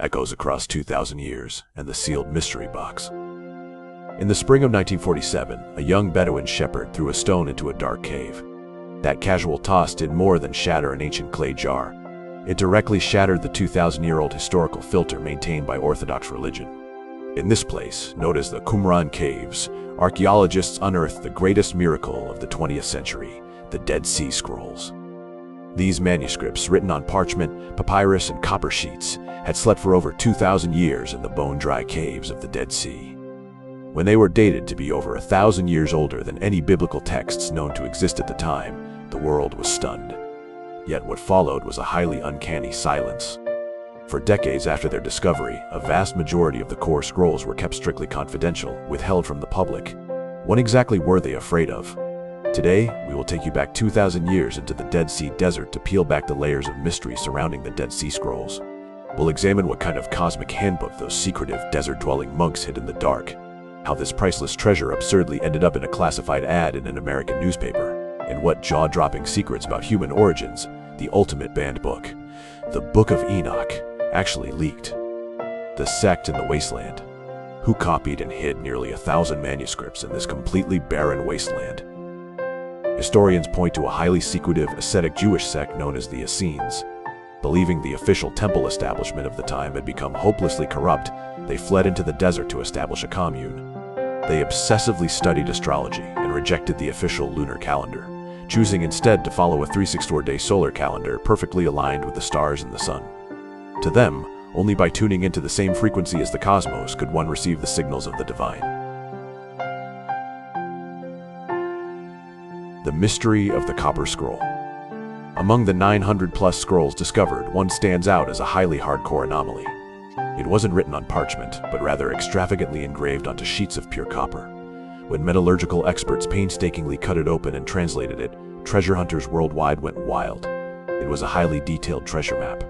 echoes across 2,000 years, and the sealed mystery box. In the spring of 1947, a young Bedouin shepherd threw a stone into a dark cave. That casual toss did more than shatter an ancient clay jar. It directly shattered the 2,000-year-old historical filter maintained by Orthodox religion. In this place, known as the Qumran Caves, archaeologists unearthed the greatest miracle of the 20th century, the Dead Sea Scrolls. These manuscripts, written on parchment, papyrus, and copper sheets, had slept for over 2,000 years in the bone-dry caves of the Dead Sea. When they were dated to be over 1,000 years older than any biblical texts known to exist at the time, the world was stunned. Yet what followed was a highly uncanny silence. For decades after their discovery, a vast majority of the core scrolls were kept strictly confidential, withheld from the public. What exactly were they afraid of? Today, we will take you back 2,000 years into the Dead Sea Desert to peel back the layers of mystery surrounding the Dead Sea Scrolls. We'll examine what kind of cosmic handbook those secretive, desert-dwelling monks hid in the dark, how this priceless treasure absurdly ended up in a classified ad in an American newspaper, and what jaw-dropping secrets about human origins, the ultimate banned book, the Book of Enoch, actually leaked. The sect in the wasteland. Who copied and hid nearly 1,000 manuscripts in this completely barren wasteland? Historians point to a highly secretive, ascetic Jewish sect known as the Essenes. Believing the official temple establishment of the time had become hopelessly corrupt, they fled into the desert to establish a commune. They obsessively studied astrology and rejected the official lunar calendar, choosing instead to follow a 364-day solar calendar perfectly aligned with the stars and the sun. To them, only by tuning into the same frequency as the cosmos could one receive the signals of the divine. The mystery of the Copper Scroll. Among the 900-plus scrolls discovered, one stands out as a highly hardcore anomaly. It wasn't written on parchment, but rather extravagantly engraved onto sheets of pure copper. When metallurgical experts painstakingly cut it open and translated it, treasure hunters worldwide went wild. It was a highly detailed treasure map.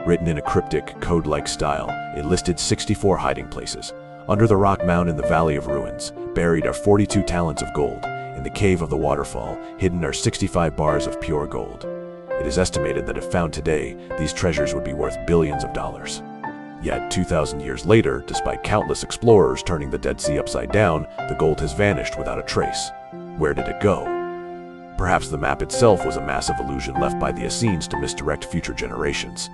Written in a cryptic, code-like style, it listed 64 hiding places. Under the rock mound in the Valley of Ruins, buried are 42 talents of gold. In the cave of the waterfall, hidden are 65 bars of pure gold. It is estimated that if found today, these treasures would be worth billions of dollars. Yet 2,000 years later, despite countless explorers turning the Dead Sea upside down, the gold has vanished without a trace. Where did it go? Perhaps the map itself was a massive illusion left by the Essenes to misdirect future generations.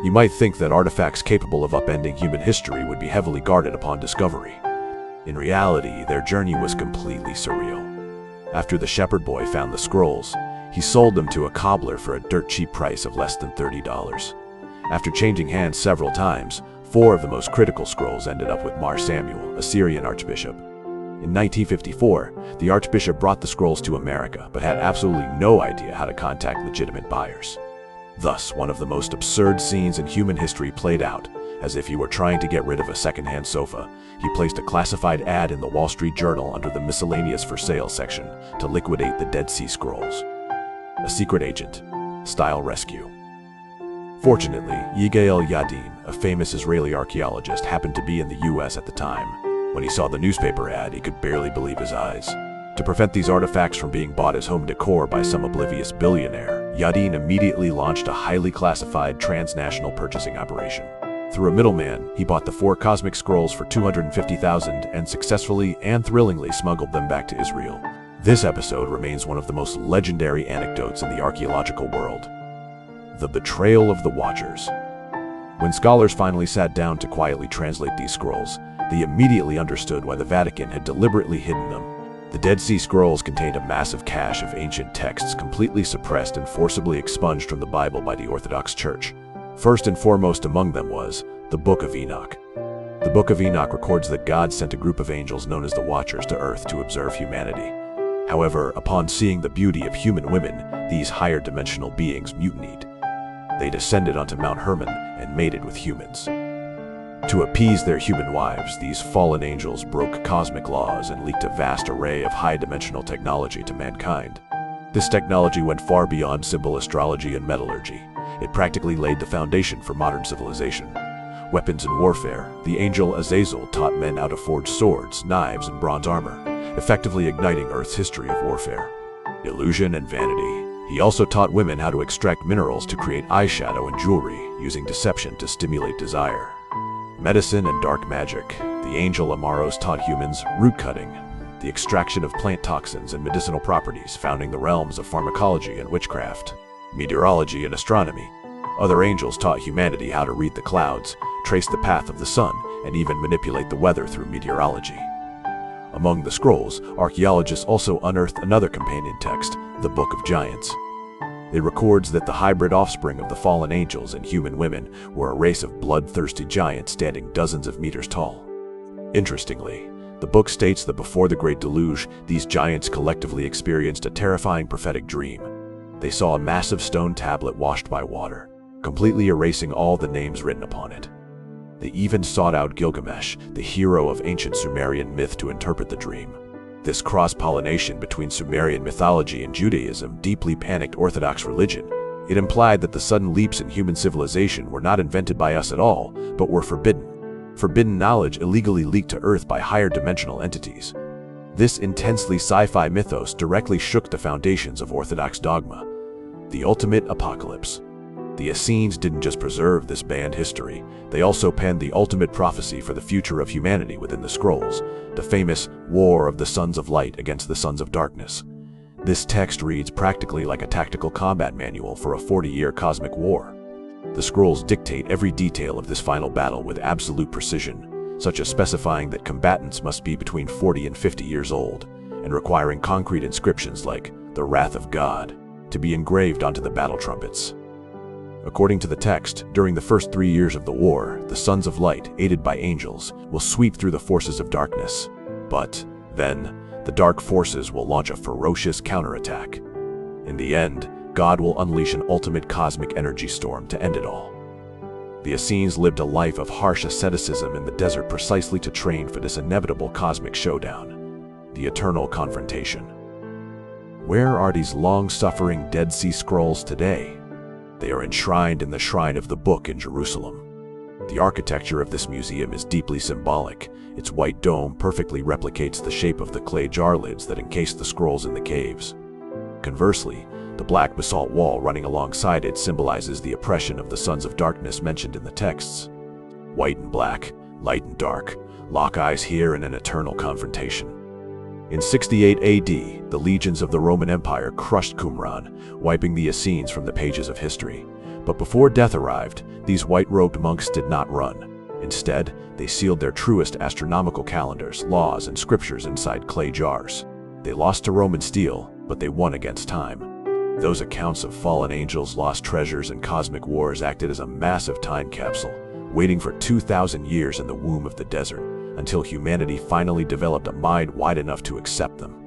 You might think that artifacts capable of upending human history would be heavily guarded upon discovery. In reality, their journey was completely surreal. After the shepherd boy found the scrolls, he sold them to a cobbler for a dirt-cheap price of less than $30. After changing hands several times, 4 of the most critical scrolls ended up with Mar Samuel, a Syrian archbishop. In 1954, the archbishop brought the scrolls to America, but had absolutely no idea how to contact legitimate buyers. Thus, one of the most absurd scenes in human history played out. As if he were trying to get rid of a second-hand sofa, he placed a classified ad in the Wall Street Journal under the miscellaneous for sale section to liquidate the Dead Sea Scrolls. A secret agent. Style rescue. Fortunately, Yigael Yadin, a famous Israeli archaeologist, happened to be in the US at the time. When he saw the newspaper ad, he could barely believe his eyes. To prevent these artifacts from being bought as home decor by some oblivious billionaire, Yadin immediately launched a highly classified transnational purchasing operation. Through a middleman, he bought the 4 cosmic scrolls for $250,000 and successfully and thrillingly smuggled them back to Israel. This episode remains one of the most legendary anecdotes in the archaeological world. The betrayal of the Watchers. When scholars finally sat down to quietly translate these scrolls, they immediately understood why the Vatican had deliberately hidden them. The Dead Sea Scrolls contained a massive cache of ancient texts completely suppressed and forcibly expunged from the Bible by the Orthodox Church. First and foremost among them was the Book of Enoch. The Book of Enoch records that God sent a group of angels known as the Watchers to Earth to observe humanity. However, upon seeing the beauty of human women, these higher dimensional beings mutinied. They descended onto Mount Hermon and mated with humans. To appease their human wives, these fallen angels broke cosmic laws and leaked a vast array of high-dimensional technology to mankind. This technology went far beyond simple astrology and metallurgy. It practically laid the foundation for modern civilization. Weapons and warfare, the angel Azazel taught men how to forge swords, knives, and bronze armor, effectively igniting Earth's history of warfare. Illusion and vanity. He also taught women how to extract minerals to create eyeshadow and jewelry, using deception to stimulate desire. Medicine and dark magic. The angel Amaros taught humans root cutting, the extraction of plant toxins and medicinal properties, founding the realms of pharmacology and witchcraft. Meteorology and astronomy. Other angels taught humanity how to read the clouds, trace the path of the sun, and even manipulate the weather through meteorology. Among the scrolls, archaeologists also unearthed another companion text, the Book of Giants. It records that the hybrid offspring of the fallen angels and human women were a race of bloodthirsty giants standing dozens of meters tall. Interestingly, the book states that before the Great Deluge, these giants collectively experienced a terrifying prophetic dream. They saw a massive stone tablet washed by water, completely erasing all the names written upon it. They even sought out Gilgamesh, the hero of ancient Sumerian myth, to interpret the dream. This cross-pollination between Sumerian mythology and Judaism deeply panicked Orthodox religion. It implied that the sudden leaps in human civilization were not invented by us at all, but were forbidden. Forbidden knowledge illegally leaked to Earth by higher dimensional entities. This intensely sci-fi mythos directly shook the foundations of Orthodox dogma. The ultimate apocalypse. The Essenes didn't just preserve this banned history, they also penned the ultimate prophecy for the future of humanity within the scrolls, the famous War of the Sons of Light against the Sons of Darkness. This text reads practically like a tactical combat manual for a 40-year cosmic war. The scrolls dictate every detail of this final battle with absolute precision, such as specifying that combatants must be between 40 and 50 years old, and requiring concrete inscriptions like the Wrath of God to be engraved onto the battle trumpets. According to the text, during the first 3 years of the war, the Sons of Light, aided by angels, will sweep through the forces of darkness. But then, the dark forces will launch a ferocious counterattack. In the end, God will unleash an ultimate cosmic energy storm to end it all. The Essenes lived a life of harsh asceticism in the desert precisely to train for this inevitable cosmic showdown, the eternal confrontation. Where are these long-suffering Dead Sea Scrolls today? They are enshrined in the Shrine of the Book in Jerusalem. The architecture of this museum is deeply symbolic. Its white dome perfectly replicates the shape of the clay jar lids that encased the scrolls in the caves. Conversely, the black basalt wall running alongside it symbolizes the oppression of the sons of darkness mentioned in the texts. White and black, light and dark, lock eyes here in an eternal confrontation. In 68 AD, the legions of the Roman Empire crushed Qumran, wiping the Essenes from the pages of history. But before death arrived, these white-robed monks did not run. Instead, they sealed their truest astronomical calendars, laws, and scriptures inside clay jars. They lost to Roman steel, but they won against time. Those accounts of fallen angels, lost treasures, and cosmic wars acted as a massive time capsule, waiting for 2,000 years in the womb of the desert, until humanity finally developed a mind wide enough to accept them.